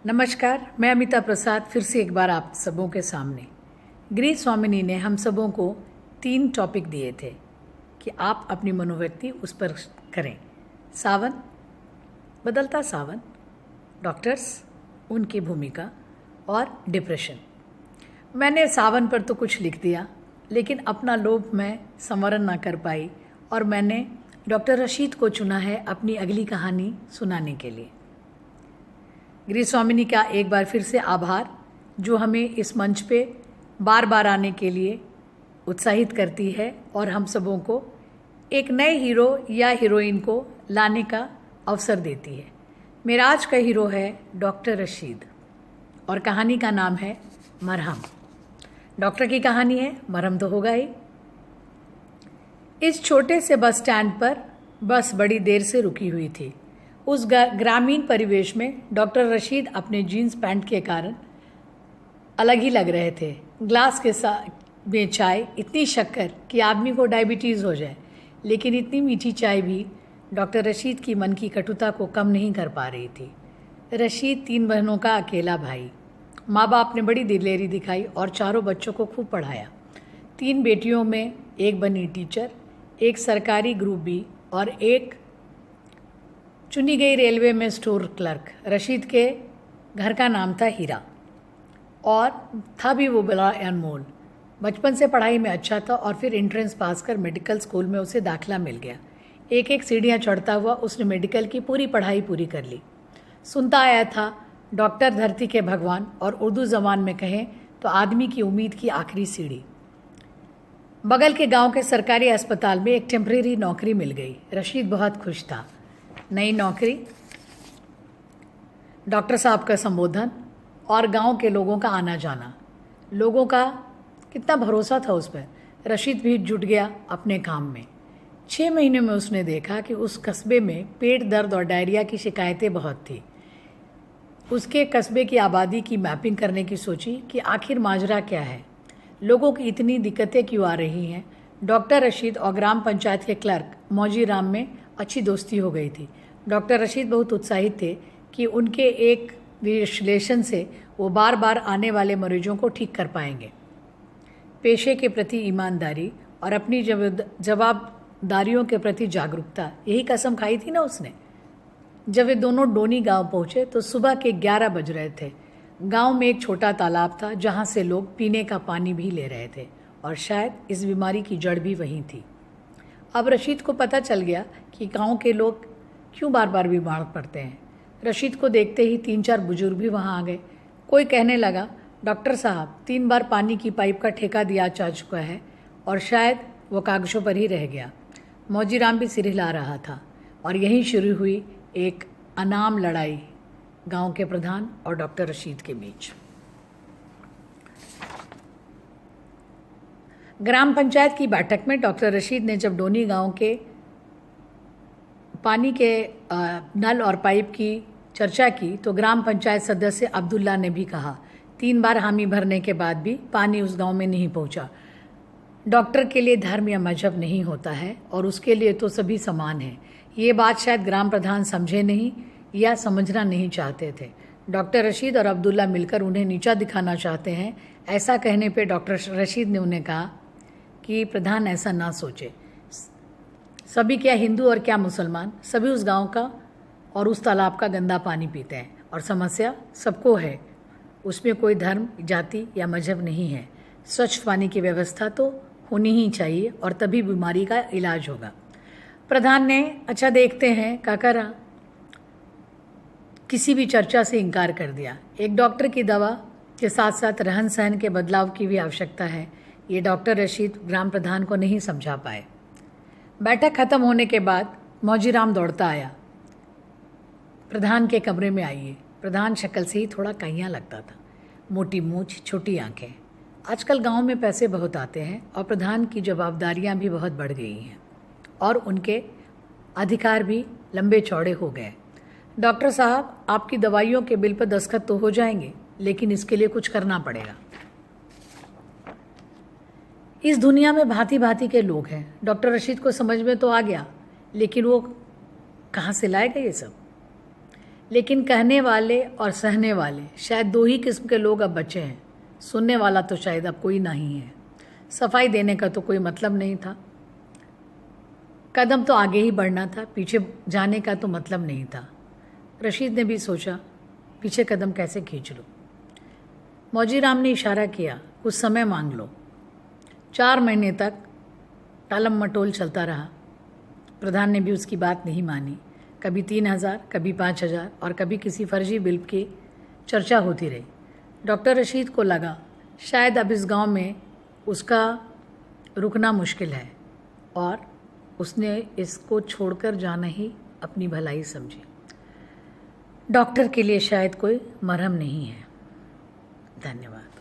नमस्कार, मैं अमिता प्रसाद फिर से एक बार आप सबों के सामने। गिरीश स्वामिनी ने हम सबों को 3 टॉपिक दिए थे कि आप अपनी मनोवृत्ति उस पर करें। सावन, बदलता सावन, डॉक्टर्स, उनकी भूमिका और डिप्रेशन। मैंने सावन पर तो कुछ लिख दिया, लेकिन अपना लोभ मैं संवरण ना कर पाई और मैंने डॉक्टर रशीद को चुना है अपनी अगली कहानी सुनाने के लिए। गिरीश स्वामिनी का एक बार फिर से आभार, जो हमें इस मंच पे बार बार आने के लिए उत्साहित करती है और हम सबों को एक नए हीरो या हीरोइन को लाने का अवसर देती है। मेरा आज का हीरो है डॉक्टर रशीद और कहानी का नाम है मरहम। डॉक्टर की कहानी है, मरहम तो होगा ही। इस छोटे से बस स्टैंड पर बस बड़ी देर से रुकी हुई थी। उस ग्रामीण परिवेश में डॉक्टर रशीद अपने जीन्स पैंट के कारण अलग ही लग रहे थे। ग्लास के साथ में चाय, इतनी शक्कर कि आदमी को डायबिटीज़ हो जाए, लेकिन इतनी मीठी चाय भी डॉक्टर रशीद की मन की कटुता को कम नहीं कर पा रही थी। रशीद 3 बहनों का अकेला भाई। माँ बाप ने बड़ी दिलेरी दिखाई और चारों बच्चों को खूब पढ़ाया। 3 बेटियों में एक बनी टीचर, एक सरकारी ग्रुप बी और एक चुनी गई रेलवे में स्टोर क्लर्क। रशीद के घर का नाम था हीरा और था भी वो बड़ा अनमोल। बचपन से पढ़ाई में अच्छा था और फिर एंट्रेंस पास कर मेडिकल स्कूल में उसे दाखिला मिल गया। एक एक सीढ़ियाँ चढ़ता हुआ उसने मेडिकल की पूरी पढ़ाई पूरी कर ली। सुनता आया था डॉक्टर धरती के भगवान, और उर्दू ज़बान में कहें तो आदमी की उम्मीद की आखिरी सीढ़ी। बगल के गांव के सरकारी अस्पताल में एक टेम्परेरी नौकरी मिल गई। रशीद बहुत खुश था। नई नौकरी, डॉक्टर साहब का संबोधन और गांव के लोगों का आना जाना। लोगों का कितना भरोसा था उस पर। रशीद भी जुट गया अपने काम में। 6 महीने में उसने देखा कि उस कस्बे में पेट दर्द और डायरिया की शिकायतें बहुत थी। उसके कस्बे की आबादी की मैपिंग करने की सोची कि आखिर माजरा क्या है, लोगों की इतनी दिक्कतें क्यों आ रही हैं। डॉक्टर रशीद और ग्राम पंचायत के क्लर्क मौजी राम में अच्छी दोस्ती हो गई थी। डॉक्टर रशीद बहुत उत्साहित थे कि उनके एक विश्लेषण से वो बार बार आने वाले मरीजों को ठीक कर पाएंगे। पेशे के प्रति ईमानदारी और अपनी जवाबदारियों के प्रति जागरूकता, यही कसम खाई थी ना उसने। जब वे दोनों डोनी गांव पहुंचे तो सुबह के 11 बज रहे थे। गांव में एक छोटा तालाब था जहां से लोग पीने का पानी भी ले रहे थे और शायद इस बीमारी की जड़ भी वहीं थी। अब रशीद को पता चल गया कि गांव के लोग क्यों बार बार बीमार पड़ते हैं। रशीद को देखते ही 3-4 बुजुर्ग भी वहां आ गए। कोई कहने लगा, डॉक्टर साहब 3 बार पानी की पाइप का ठेका दिया जा चुका है और शायद वो कागजों पर ही रह गया। मौजीराम भी सिर हिला रहा था और यहीं शुरू हुई एक अनाम लड़ाई गांव के प्रधान और डॉक्टर रशीद के बीच। ग्राम पंचायत की बैठक में डॉक्टर रशीद ने जब डोनी गांव के पानी के नल और पाइप की चर्चा की तो ग्राम पंचायत सदस्य अब्दुल्ला ने भी कहा, 3 बार हामी भरने के बाद भी पानी उस गांव में नहीं पहुंचा। डॉक्टर के लिए धर्म या मजहब नहीं होता है और उसके लिए तो सभी समान हैं। ये बात शायद ग्राम प्रधान समझे नहीं या समझना नहीं चाहते थे। डॉक्टर रशीद और अब्दुल्ला मिलकर उन्हें नीचा दिखाना चाहते हैं। ऐसा कहने पे डॉक्टर रशीद ने उन्हें कहा कि प्रधान ऐसा ना सोचे। सभी, क्या हिंदू और क्या मुसलमान, सभी उस गांव का और उस तालाब का गंदा पानी पीते हैं और समस्या सबको है। उसमें कोई धर्म, जाति या मजहब नहीं है। स्वच्छ पानी की व्यवस्था तो होनी ही चाहिए और तभी बीमारी का इलाज होगा। प्रधान ने अच्छा देखते हैं काकरा किसी भी चर्चा से इनकार कर दिया। एक डॉक्टर की दवा के साथ साथ रहन सहन के बदलाव की भी आवश्यकता है। ये डॉक्टर रशीद ग्राम प्रधान को नहीं समझा पाए। बैठक खत्म होने के बाद मौजीराम दौड़ता आया, प्रधान के कमरे में आइए। प्रधान शक्ल से ही थोड़ा काइयाँ लगता था, मोटी मूछ, छोटी आंखें। आजकल गांव में पैसे बहुत आते हैं और प्रधान की जवाबदारियां भी बहुत बढ़ गई हैं और उनके अधिकार भी लंबे चौड़े हो गए। डॉक्टर साहब, आपकी दवाइयों के बिल पर दस्तखत तो हो जाएंगे, लेकिन इसके लिए कुछ करना पड़ेगा। इस दुनिया में भांति भांति के लोग हैं। डॉक्टर रशीद को समझ में तो आ गया, लेकिन वो कहाँ से लाएगा ये सब। लेकिन कहने वाले और सहने वाले शायद दो ही किस्म के लोग अब बचे हैं। सुनने वाला तो शायद अब कोई नहीं है। सफाई देने का तो कोई मतलब नहीं था। कदम तो आगे ही बढ़ना था, पीछे जाने का तो मतलब नहीं था। रशीद ने भी सोचा पीछे कदम कैसे खींच लूँ। मौजी राम ने इशारा किया, कुछ समय मांग लो। 4 महीने तक टालम मटोल चलता रहा। प्रधान ने भी उसकी बात नहीं मानी। कभी 3,000, कभी 5,000 और कभी किसी फर्जी बिल की चर्चा होती रही। डॉक्टर रशीद को लगा शायद अब इस गांव में उसका रुकना मुश्किल है और उसने इसको छोड़कर जाना ही अपनी भलाई समझी। डॉक्टर के लिए शायद कोई मरहम नहीं है। धन्यवाद।